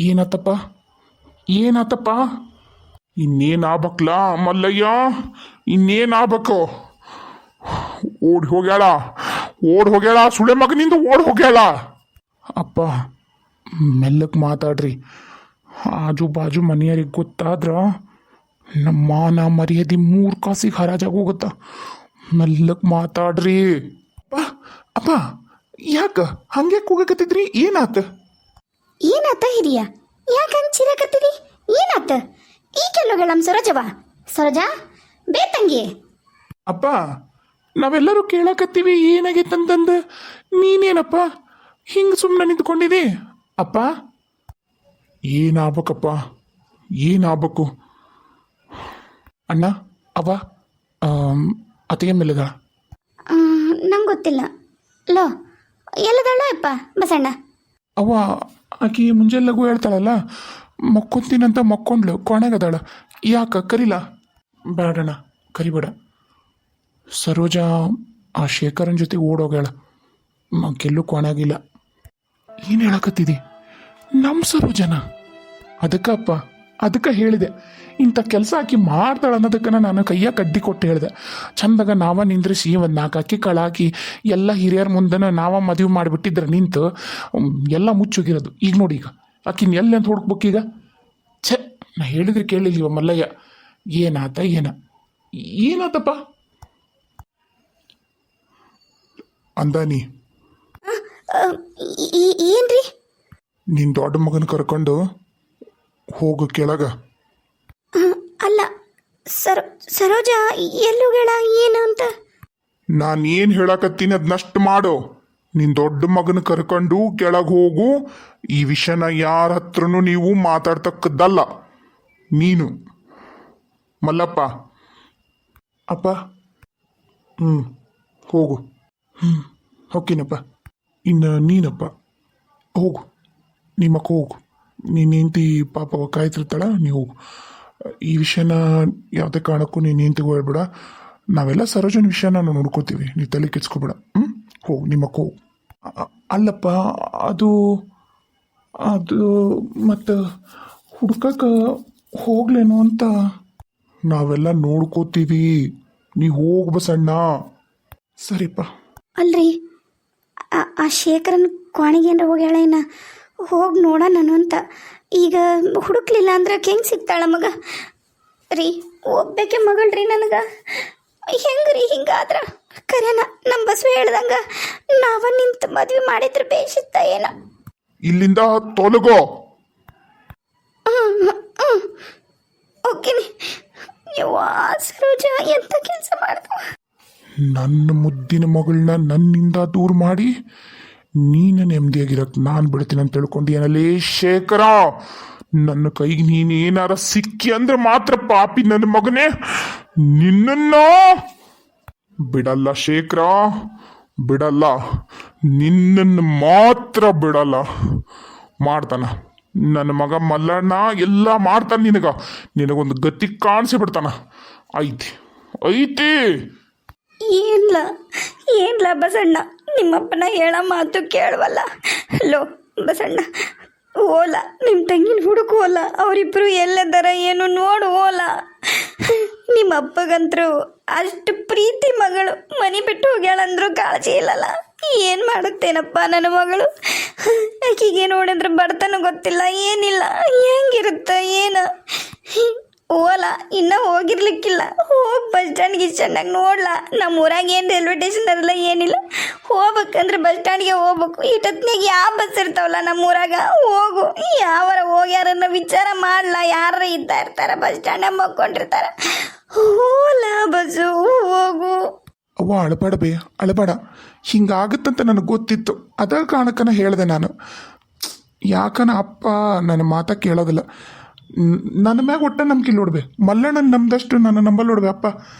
ಏನಾತಪ್ಪ ಏನಾತಪ್ಪ? ಇನ್ನೇನಾಗ್ಬೇಕ್ಲಾ ಮಲ್ಲಯ್ಯ? ಇನ್ನೇನಾಗ್ಬೇಕು? ಓಡಿ ಹೋಗ್ಯಾಳ ಸುಳೆ ಮಗನಿಂದ ಓಡಿ ಹೋಗ್ಯಾಳ. ಅಪ್ಪ ಮೆಲ್ಲಕ್ಕೆ ಮಾತಾಡ್ರಿ. ಆಜು ಬಾಜು ಮನೆಯವ್ರಿಗೆ ಗೊತ್ತಾದ್ರ ನಮ್ಮ ಮಾನ ಮರ್ಯಾದೆ 3 ಕಾಸಿಗೆ ಹರಾಜಾಗಿ ಹೋಗುತ್ತಾ. ಮೆಲ್ಲಕ್ಕೆ ಮಾತಾಡ್ರಿ. ಅಪ್ಪ ಅಪ್ಪ ಯಾಕ ಹಂಗೆ ಕೂಗಕತ್ತಿದ್ರಿ? ಏನಾತ ಹಿರಿಯ? ಯಾಕಂಗ್ ಚಿರಕತ್ತಿದಿ? ಏನಾತ? ಈಗೆಲ್ಲೋಗಳಮ್ಮ ಸರೋಜವ? ಸರೋಜ ಬೇ ತಂಗಿ. ಅಪ್ಪ ನಾವೆಲ್ಲರೂ ಕೇಳಕತ್ತೀವಿ ಏನಾಗೈತಂತಂದ ನೀನೇನಪ್ಪ ಹಿಂಗೆ ಸುಮ್ಮನೆ ನಿಂತ್ಕೊಂಡಿದಿ? ಅಪ್ಪ ಏನಾಗ್ಬೇಕಪ್ಪ ಏನಾಗ್ಬೇಕು? ಅಣ್ಣ ಅವ ಅತಿಗೆ ಮೇಲದ ನಂಗೆ ಗೊತ್ತಿಲ್ಲ. ಲೋ ಎಲ್ಲದಳ ಅಪ್ಪ ಬಸಣ್ಣ? ಅವ ಆಕಿ ಮುಂಜಾನೆ ಹೇಳ್ತಾಳಲ್ಲ, ಮಕ್ಕೊಂತೀನಂತ ಮಕ್ಕೊಂಡ್ಲು, ಕೊನೆಗದಾಳ. ಯಾಕ ಕರಿಲ? ಬೇಡಣ್ಣ ಕರಿಬೇಡ. ಸರೋಜ ಆ ಶೇಖರನ್ ಜೊತೆ ಓಡೋಗ್ಯಾಳ, ಕೆಲ್ಲೂ ಕೊನೆಗಿಲ್ಲ. ಏನು ಹೇಳಕತ್ತಿದಿ? ನಮ್ಮ ಸರೋಜನ? ಅದಕ್ಕಪ್ಪ ಅದಕ್ಕೆ ಹೇಳಿದೆ, ಇಂಥ ಕೆಲಸ ಆಕಿ ಮಾಡ್ತಾಳೆ ಅನ್ನೋದಕ್ಕೆ ನಾನು ಕೈಯ ಕಡ್ಡಿ ಕೊಟ್ಟು ಹೇಳಿದೆ. ಚಂದಾಗ ನಾವ ನಿಂದ್ರಿಸಿ ಒಂದು 4 ಅಕ್ಕಿ ಕಾಳು ಹಾಕಿ ಎಲ್ಲ ಹಿರಿಯರ ಮುಂದೆನ ನಾವ ಮದುವೆ ಮಾಡಿಬಿಟ್ಟಿದ್ರೆ ನಿಂತು ಎಲ್ಲ ಮುಚ್ಚೋಗಿರೋದು. ಈಗ ನೋಡಿ, ಈಗ ಆಕಿನ ಎಲ್ಲಿ ಅಂತ ಹುಡುಕ್ಬೇಕೀಗ? ಛೆ, ನಾ ಹೇಳಿದ್ರೆ ಕೇಳಿಲ್ವ ಮಲ್ಲಯ್ಯ? ಏನಾತಪ್ಪ ಅಂದಾನಿ? ಏನ್ರಿ? ನಿನ್ನ ದೊಡ್ಡ ಮಗನ ಕರ್ಕೊಂಡು ಹೋಗು ಕೆಳಗ. ಅಲ್ಲ ಸರೋಜ ಎಲ್ಲೋಗಳ ಏನು ಅಂತ? ನಾನು ಏನು ಹೇಳಕತ್ತೀನಿ ಅದನ್ನಷ್ಟು ಮಾಡು. ನಿನ್ನ ದೊಡ್ಡ ಮಗನ ಕರ್ಕೊಂಡು ಕೆಳಗೆ ಹೋಗು. ಈ ವಿಷಯನ ಯಾರ ಹತ್ರನೂ ನೀವು ಮಾತಾಡ್ತಕ್ಕದ್ದಲ್ಲ. ನೀನು ಮಲ್ಲಪ್ಪ. ಅಪ್ಪ ಹೋಗು. ಹೋಗ್ತೀನಪ್ಪ. ಇನ್ನು ನೀನಪ್ಪ ಹೋಗು, ನಿಮ್ಮಕ್ಕ ಹೋಗು. ನೀನು ಹೆಂಡ್ತಿ ಪಾಪ ಕಾಯ್ತಿರ್ತಾಳ, ನೀವು ಹೋಗು. ಈ ವಿಷಯನ ಯಾವುದೇ ಕಾರಣಕ್ಕೂ ನೀನು ಹೆಂಡ್ತಿಗೂ ಹೇಳ್ಬೇಡ. ನಾವೆಲ್ಲ ಸರೋಜನ ವಿಷಯನ ನಾವು ನೋಡ್ಕೋತೀವಿ, ನೀವು ತಲೆ ಕೆಡ್ಸ್ಕೊಬೇಡ. ಹೋಗು, ನಿಮ್ಮಕ್ಕ ಹೋಗು. ಅಲ್ಲಪ್ಪ ಅದು ಅದು ಮತ್ತು ಹುಡ್ಕಕ್ಕೆ ಹೋಗ್ಲೇನೋ ಅಂತ ನಾವೆಲ್ಲ ನೋಡ್ಕೋತೀವಿ. ನೀವು ಹೋಗು ಬಸಣ್ಣ. ಸರಿಪ್ಪ. ಅಲ್ರಿ ಆ ಶೇಖರನ್ ಕೋಣೆಗೆ ಏನಾರ ಹೋಗ್ಯಾಳ ಏನ? ಹೋಗಿ ನೋಡ ನಾನು ಅಂತ. ಈಗ ಹುಡುಕ್ಲಿಲ್ಲ ಅಂದ್ರೆ ಹೆಂಗೆ ಸಿಗ್ತಾಳ ಮಗ? ರೀ ಒಬ್ಬಕ್ಕೆ ಮಗಳ್ರಿ ನನಗೆ. ಹೆಂಗ್ರಿ ಹಿಂಗಾದ್ರ? ಕರೆನ ನಮ್ಮ ಬಸವ ಹೇಳ್ದಂಗ ನಾವ ನಿಂತು ಮದ್ವೆ ಮಾಡಿದ್ರೆ ಬೇಸಿತ್ತ ಏನ? ಇಲ್ಲಿಂದ ತೊಲಗೋ. ಓಕೆನಿ. ಯವ್ವಾ ಸರೋಜ ಎಂತ ಕೆಲಸ ಮಾಡ್ತಾವ? ನನ್ನ ಮುದ್ದಿನ ಮಗಳನ್ನ ನನ್ನಿಂದ ದೂರ ಮಾಡಿ ನೀನು ನೆಮ್ಮದಿಯಾಗಿರಕ್ಕೆ ನಾನು ಬಿಡ್ತೀನಿ ಅಂತ ತಿಳ್ಕೊಂಡು ಏನಲ್ಲಿ ಶೇಖರ? ನನ್ನ ಕೈಗೆ ನೀನೇನಾರ ಸಿಕ್ಕಿ ಅಂದ್ರೆ ಮಾತ್ರ ಪಾಪಿ ನನ್ನ ಮಗನೇ, ನಿನ್ನನ್ನ ಬಿಡಲ್ಲ ಶೇಖರ, ಬಿಡಲ್ಲ. ನಿನ್ನನ್ನು ಮಾತ್ರ ಬಿಡಲ್ಲ. ಮಾಡ್ತಾನ ನನ್ನ ಮಗ ಮಲ್ಲಣ್ಣ, ಎಲ್ಲ ಮಾಡ್ತಾನೆ. ನಿನಗೊಂದು ಗತಿ ಕಾಣಿಸಿ ಬಿಡ್ತಾನ. ಐತಿ ಏನ್ಲ ಬಸಣ್ಣ, ನಿಮ್ಮಪ್ಪನ ಹೇಳ ಮಾತು ಕೇಳವಲ್ಲ. ಲೋ ಬಸಣ್ಣ, ಓಲ ನಿಮ್ಮ ತಂಗಿನ ಹುಡುಕು ಓಲ. ಅವರಿಬ್ರು ಎಲ್ಲದಾರ ಏನು ನೋಡು ಓಲ. ನಿಮ್ಮ ಅಪ್ಪಗಂತರೂ ಅಷ್ಟು ಪ್ರೀತಿ ಮಗಳು ಮನೆ ಬಿಟ್ಟು ಹೋಗ್ಯಾಳಂದ್ರೂ ಕಾಳಜಿ ಇಲ್ಲಲ್ಲ. ಏನು ಮಾಡುತ್ತೇನಪ್ಪ ನನ್ನ ಮಗಳು? ಆಕಿಗೆ ನೋಡಿದ್ರೆ ಬಡತನ ಗೊತ್ತಿಲ್ಲ, ಏನಿಲ್ಲ. ಹೆಂಗಿರುತ್ತ ಏನು? ಓಲ ಇನ್ನೂ ಹೋಗಿರ್ಲಿಕ್ಕಿಲ್ಲ. ಹೋಗಿ ಬಸ್ ಸ್ಟ್ಯಾಂಡ್ಗೆ ಚೆನ್ನಾಗಿ ನೋಡ್ಲಾ. ನಮ್ಮ ಊರಾಗ ಏನು ರೈಲ್ವೆ ಸ್ಟೇಷನ್ ಅಲ್ಲ, ಏನಿಲ್ಲ. ಹೋಗ್ಬೇಕಂದ್ರೆ ಬಸ್ ಸ್ಟ್ಯಾಂಡ್ಗೆ ಹೋಗ್ಬೇಕು. ಇಷ್ಟೊತ್ತಿನಾಗ ಯಾವ ಬಸ್ ಇರ್ತಾವಲ್ಲ ನಮ್ಮ ಊರಾಗ? ಹೋಗು, ಯಾವಾರ ಹೋಗ್ಯಾರನ್ನ ವಿಚಾರ ಮಾಡ್ಲಾ. ಯಾರ ಇರ್ತಾರ ಬಸ್ ಸ್ಟ್ಯಾಂಡ್ ಮಕ್ಕೊಂಡಿರ್ತಾರ. ಓಲ ಬಸ್ಸು ಹೋಗು. ಅವ್ವ ಅಳಬೇಡ ಬೇ, ಅಳಬೇಡ. ಹಿಂಗಾಗುತ್ತಂತ ನನಗೆ ಗೊತ್ತಿತ್ತು. ಅದ ಕಾರಣಕ್ಕನ ಹೇಳಿದೆ ನಾನು. ಯಾಕನ ಅಪ್ಪ ನನ್ನ ಮಾತ ಕೇಳೋದಿಲ್ಲ. ನನ್ನ ಮ್ಯಾಗ ಒಟ್ಟ ನಂಬಿಕೆ ನೋಡ್ಬೇ. ಮಲ್ಲಣ್ಣನ ನಮ್ದಷ್ಟು ನನ್ನ ನಂಬಲ್ ನೋಡ್ಬೇ. ಅಪ್ಪ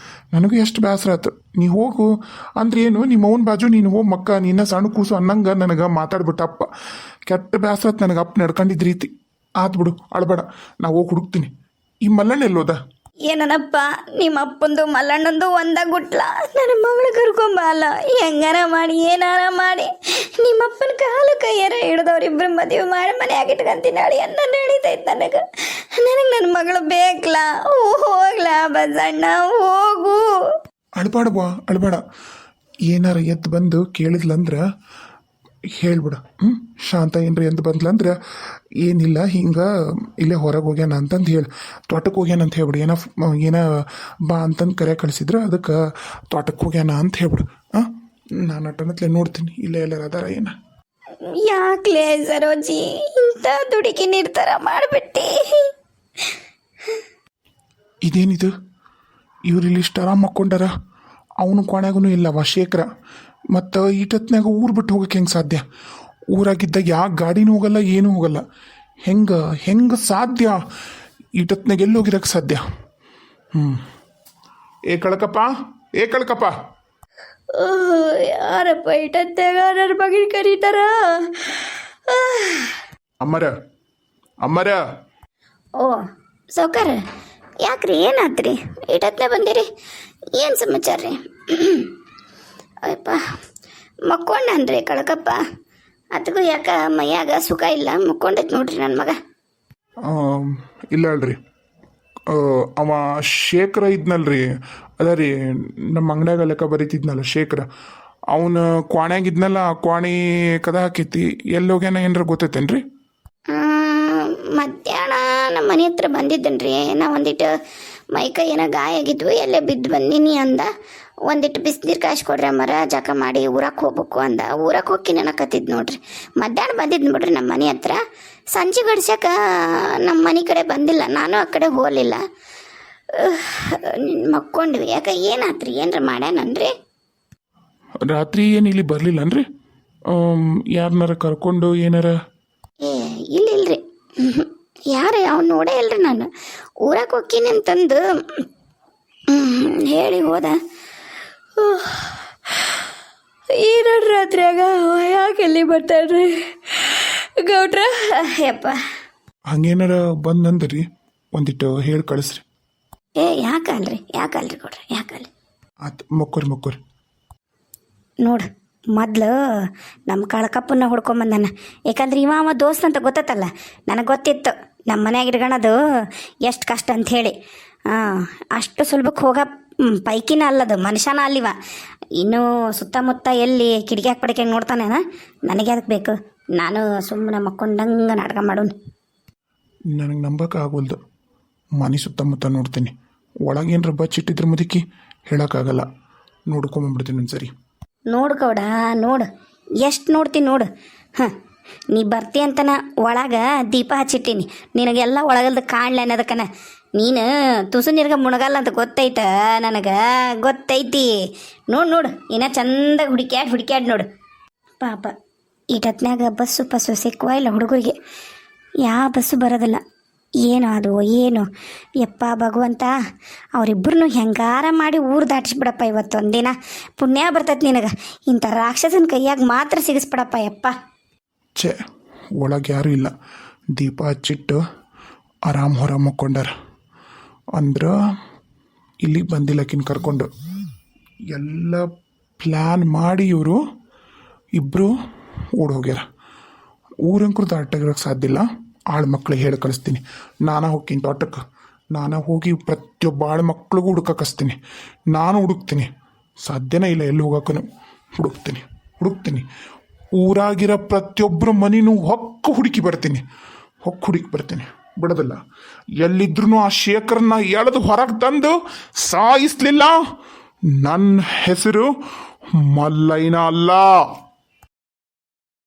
ನನಗೂ ಎಷ್ಟು ಬೇಸರ ಆಯ್ತು. ನೀ ಹೋಗು ಅಂದ್ರೆ ಏನು, ನಿಮ್ಮ ಅವನ ಬಾಜು ನೀನು ಹೋಗಿ ಮಕ್ಕ, ನಿನ್ನ ಸಣ್ಣ ಕೂಸು ಅನ್ನಂಗೆ ನನಗೆ ಮಾತಾಡ್ಬಿಟ್ಟ ಅಪ್ಪ. ಕೆಟ್ಟ ಬೇಸರ ಆಯ್ತು ನನಗೆ. ಅಪ್ಪ ನಡ್ಕೊಂಡಿದ್ದ ರೀತಿ ಆತು ಬಿಡು, ಅಳಬೇಡ. ನಾ ಹೋಗಿ ಹುಡುಕ್ತೀನಿ. ಈ ಮಲ್ಲಣ್ಣ ಎಲ್ಲೋದ? ಏನನಪ್ಪ ನಿಮ್ಮ ಅಪ್ಪಂದು ಮಲ್ಲಣ್ಣಂದು ಒಂದಾಗುಟ್ಲ ನನ್ನ ಮಗಳು ಕರ್ಕೊಂಬಲ್ಲ ಹೆಂಗಾರ ಮಾಡಿ ಏನಾರ ಮಾಡಿ ನಿಮ್ಮಪ್ಪನ ಕಾಲು ಕೈಯಾರ ಹಿಡ್ದವ್ರಿಬ್ರು ಮದುವೆ ಮಾಡಿ ಮನೆಯಾಗ ಇಟ್ಕೊಂತೀನಿ ಹೇಳಿ ಅಂತ ನಡೀತೈತೆ ನನಗೆ ನನ್ನ ಮಗಳು ಬೇಕಲ್ಲ ಹೋಗ್ಲಾ ಬಸಣ್ಣ ಹೋಗು. ಅಳ್ಬಾಡವ್ವ ಅಳ್ಬೇಡ. ಏನಾರ ಎದ್ದು ಬಂದು ಕೇಳಿದ್ಲಂದ್ರೆ ಹೇಳ್ಬಿಡ. ಶಾಂತ ಏನ್ರಿ ಎಂದು ಬಂದ್ಲಂದ್ರೆ ಏನಿಲ್ಲ ಹಿಂಗೆ ಇಲ್ಲೇ ಹೊರಗೆ ಹೋಗ್ಯಾನ ಅಂತಂದು ಹೇಳಿ ತೋಟಕ್ಕೆ ಹೋಗ್ಯಾನ ಅಂತ ಹೇಳ್ಬಿಡು. ಏನ ಬಾ ಅಂತಂದು ಕರೆ ಕಳಿಸಿದ್ರು ಅದಕ್ಕೆ ತೋಟಕ್ಕೆ ಹೋಗ್ಯಾನ ಅಂತ ಹೇಳ್ಬಿಡು. ನಾನು ಅಟ್ಟನತ್ಲೆ ನೋಡ್ತೀನಿ ಇಲ್ಲೇ ಎಲ್ಲಾರ ಅದಾರ ಏನ. ಯಾಕ್ಲೇ ಸರೋಜಿ ಇಂಥ ದುಡುಕಿ ನಿರ್ಧಾರ ಮಾಡಿಬಿಟ್ಟಿ? ಇದೇನಿದು ಇವ್ರಿಲ್ಲಿ ಇಷ್ಟು ಆರಾಮ ಮಕ್ಕೊಂಡಾರ, ಅವನು ಕೊನೆಗೂ ಇಲ್ಲವ ಶೇಖರ. ಮತ್ತು ಈಟತ್ನಾಗ ಊರು ಬಿಟ್ಟು ಹೋಗಕ್ಕೆ ಹೆಂಗೆ ಸಾಧ್ಯ? ಊರಾಗಿದ್ದಾಗ ಯಾವ ಗಾಡಿನೂ ಹೋಗಲ್ಲ ಏನೂ ಹೋಗಲ್ಲ. ಹೆಂಗೆ ಸಾಧ್ಯ? ಈಟತ್ನಾಗ ಎಲ್ಲಿ ಹೋಗಿರಕ್ಕೆ ಸಾಧ್ಯ? ಏ ಕಳ್ಕಪ್ಪ ಯಾರಪ್ಪ ಇಟ್ಟತ್ತಾಗ ನನ್ನ ಮಗನ ಕರೀತಾರ? ಅಮ್ಮರ ಓ ಸೌಕರ್, ಯಾಕ್ರಿ ಏನಾದ್ರಿ? ಇಟ್ಟತ್ನೇ ಬಂದಿರಿ, ಏನು ಸಮಾಚಾರ ರೀ? ಅಯ್ಯಪ್ಪ ಮಕ್ಕೊಂಡನ್ರಿ ಕಳಕಪ್ಪ. ಅದಕ್ಕೂ ಯಾಕೆ ಮೈಯಾಗ ಸುಖ ಇಲ್ಲ, ಮಕ್ಕೊಂಡೈತೆ ನೋಡ್ರಿ ನನ್ನ ಮಗ. ಇಲ್ಲ ಅಲ್ರಿ, ಅವ ಶೇಖರ ಇದ್ನಲ್ರಿ, ಅದ ರೀ ನಮ್ಮ ಅಂಗಡ್ಯಾಗ ಲೆಕ್ಕ ಬರೀತಿದ್ನಲ್ಲ ಶೇಖರ, ಅವನು ಕ್ವಾಣ್ಯಾಗಿದ್ನಲ್ಲ, ಕ್ವಾಣಿ ಕದ ಹಾಕೈತಿ. ಎಲ್ಲಿ ಹೋಗ್ಯಾನ ಏನಾರ ಗೊತ್ತೈತೇನ್ರಿ? ಮಧ್ಯಾಹ್ನ ನಮ್ಮ ಮನೆ ಹತ್ರ ಬಂದಿದ್ದೇನ್ರಿ. ನಾ ಒಂದಿಟ್ಟು ಮೈಕೈ ಏನೋ ಗಾಯ ಆಗಿದ್ವು, ಎಲ್ಲೇ ಬಿದ್ದು ಬಂದೀನಿ ಅಂದ. ಒಂದಿಟ್ಟು ಬಿಸಿನೀರು ಕಾಯ್ಸಿ ಕೊಡ್ರಿ ಮರ ಜಕ ಮಾಡಿ ಊರಕ್ಕೆ ಹೋಗ್ಬೇಕು ಅಂದ. ಊರಕ್ಕೆ ಹೋಗಿ ನೆನಕತ್ತಿದ್ದು ನೋಡ್ರಿ. ಮಧ್ಯಾಹ್ನ ಬಂದಿದ್ದು ನೋಡ್ರಿ ನಮ್ಮ ಮನೆ ಹತ್ರ. ಸಂಜೆ ಗಡ್ಸಕ್ಕೆ ನಮ್ಮ ಮನೆ ಕಡೆ ಬಂದಿಲ್ಲ, ನಾನು ಆ ಕಡೆ ಹೋಗಲಿಲ್ಲ, ಮಕ್ಕೊಂಡ್ವಿ. ಯಾಕೆ ಏನಾತ್ರಿ? ಏನ್ರ ಮಾಡ್ಯಾನನ್ರಿ? ರಾತ್ರಿ ಏನು ಇಲ್ಲಿ ಬರಲಿಲ್ಲನ್ರಿ? ಯಾರನ್ನಾರ ಕರ್ಕೊಂಡು ಏನಾರ? ಏ ಇಲ್ಲಿಲ್ರಿ, ಯಾರೇ ಅವ್ನು ನೋಡೇ ಇಲ್ರಿ. ನಾನು ಊರಕ್ಕೆ ಹೋಗ್ತೀನಿ ಅಂತಂದು ಹೇಳಿ ಹೋದ. ಈರಡ್ ರಾತ್ರಿಯಾಗ ಯಾಕೆ ಎಲ್ಲಿ ಬರ್ತಾರ್ರಿ ಗೌಡ್ರ? ಯಪ್ಪ ಹಂಗೇನಾರ ಬಂದಂದ್ರಿ ಒಂದಿಟ್ಟು ಹೇಳಿ ಕಳಿಸ್ರಿ. ಯಾಕಲ್ರಿ ಗೌಡ್ರ, ಯಾಕಲ್ರಿ? ಆತು ಮಕ್ಕೋರಿ. ನೋಡು, ಮೊದ್ಲು ನಮ್ಮ ಕಳಕಪ್ಪನ್ನ ಹುಡ್ಕೊಂಬಂದಾನ. ಯಾಕಂದ್ರೆ ಅವ ದೋಸ್ತ್ ಅಂತ ಗೊತ್ತಲ್ಲ, ನನಗೆ ಗೊತ್ತಿತ್ತು ನಮ್ಮ ಮನ್ಯಾಗ ಇಟ್ಕೊಳೋದು ಎಷ್ಟು ಕಷ್ಟ ಅಂಥೇಳಿ. ಅಷ್ಟು ಸುಲಭಕ್ಕೆ ಹೋಗೋ ಪೈಕಿನ ಅಲ್ಲದು, ಮನುಷ್ಯನ ಅಲ್ಲಿವ. ಇನ್ನೂ ಸುತ್ತಮುತ್ತ ಎಲ್ಲಿ ಕಿಟಕಿಯಾಗ ಪಡಿಕೆಗೆ ನೋಡ್ತಾನೇನ? ನನಗೆ ಅದಕ್ಕೆ ಬೇಕು. ನಾನು ಸುಮ್ಮನೆ ಮಕ್ಕೊಂಡಂಗೆ ನಾಟಕ ಮಾಡೋನು. ನನಗೆ ನಂಬಕ್ಕೆ ಆಗೋಲ್ದು. ಮನೆ ಸುತ್ತಮುತ್ತ ನೋಡ್ತೀನಿ, ಒಳಗೇನ್ರ ಬಚ್ಚಿಟ್ಟಿದ್ರ ಮುದುಕಿ ಹೇಳೋಕ್ಕಾಗಲ್ಲ. ನೋಡ್ಕೊಂಬಂದ್ಬಿಡ್ತೀನಿ ಒಂದು ಸರಿ. ನೋಡು ಗೌಡ, ನೋಡು ಎಷ್ಟು ನೋಡ್ತೀನಿ ನೋಡು. ನೀ ಬರ್ತಿ ಅಂತನ ಒಳಗೆ ದೀಪ ಹಚ್ಚಿಟ್ಟೀನಿ, ನಿನಗೆಲ್ಲ ಒಳಗಲ್ದು ಕಾಣ್ಲ ಅನ್ನೋದಕ್ಕನ. ನೀನು ತುಸು ನೀರ್ಗ ಮುಣಗಲ್ಲ ಅಂತ ಗೊತ್ತೈತ, ನನಗೆ ಗೊತ್ತೈತಿ. ನೋಡು ಇನ್ನೂ ಚಂದಾಗಿ ಹುಡುಕ್ಯಾಡ್ ನೋಡು. ಪಾಪ ಈಟತ್ನಾಗ ಬಸ್ಸು ಸಿಕ್ಕುವ ಇಲ್ಲ ಹುಡುಗರಿಗೆ. ಯಾವ ಬಸ್ಸು ಬರೋದಿಲ್ಲ. ಏನೋ ಅದು ಏನು ಯಪ್ಪ ಭಗವಂತ, ಅವರಿಬ್ಬರನ್ನು ಹೆಂಗಾರ ಮಾಡಿ ಊರು ದಾಟಿಸ್ಬಿಡಪ್ಪ. ಇವತ್ತೊಂದಿನ ಪುಣ್ಯ ಬರ್ತೈತೆ ನಿನಗೆ. ಇಂಥ ರಾಕ್ಷಸನ ಕೈಯಾಗ ಮಾತ್ರ ಸಿಗಿಸ್ಬಿಡಪ್ಪ ಯಪ್ಪ. ಛೇ, ಒಳಗೆ ಯಾರೂ ಇಲ್ಲ. ದೀಪ ಹಚ್ಚಿಟ್ಟು ಆರಾಮ್ ಹೊರ ಮಕ್ಕೊಂಡಾರ ಅಂದ್ರೆ ಇಲ್ಲಿಗೆ ಬಂದಿಲ್ಲಕಿನ್ ಕರ್ಕೊಂಡು. ಎಲ್ಲ ಪ್ಲ್ಯಾನ್ ಮಾಡಿ ಇವರು ಇಬ್ಬರು ಓಡೋಗ್ಯಾರ. ಊರಂಕರು ದಾಟಾಗಿರೋಕ್ಕೆ ಸಾಧ್ಯ ಇಲ್ಲ. ಆಳು ಮಕ್ಳಿಗೆ ಹೇಳಿ ಕಳಿಸ್ತೀನಿ. ನಾನು ಹೋಗ್ತೀನಿ ತೋಟಕ್ಕೆ. ನಾನು ಹೋಗಿ ಪ್ರತಿಯೊಬ್ಬ ಆಳು ಮಕ್ಳಿಗೂ ಹುಡುಕಸ್ತೀನಿ. ನಾನು ಹುಡುಕ್ತೀನಿ. ಸಾಧ್ಯನೇ ಇಲ್ಲ ಎಲ್ಲಿ ಹೋಗೋಕ್ಕೂ. ಹುಡುಕ್ತೀನಿ. ಊರಾಗಿರೋ ಪ್ರತಿಯೊಬ್ಬರ ಮನೆಯೂ ಹುಡುಕಿ ಬರ್ತೀನಿ. ಬಿಡೋದಿಲ್ಲ. ಎಲ್ಲಿದ್ರೂ ಆ ಶೇಖರನ್ನ ಎಳೆದು ಹೊರಗೆ ತಂದು ಸಾಯಿಸ್ಲಿಲ್ಲ, ನನ್ನ ಹೆಸರು ಮಲ್ಲಯ್ಯನ ಅಲ್ಲ.